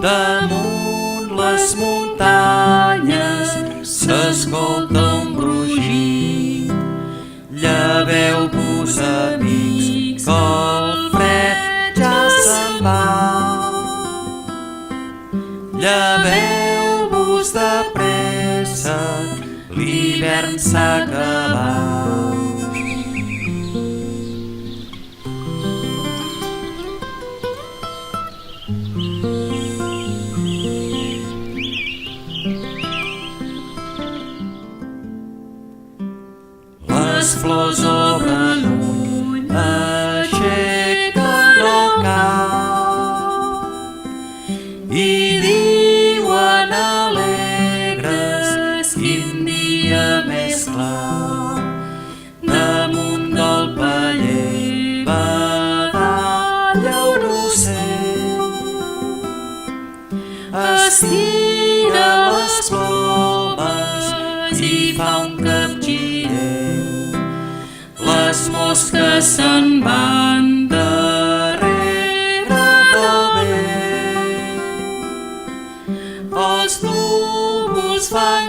Damunt les muntanyes s'escolta un brugit. Lleveu-vos, amics, que el fred ja se'n va. Lleveu-vos de pressa, l'hivern s'ha acabat. Les flors obren ull, aixequen el cap i diuen alegres: quin dia més clar. Damunt del paller badalla un ocell, estira les plomes i fa un capgirell. Les mosques se'n van darrere del vent, els núvols fan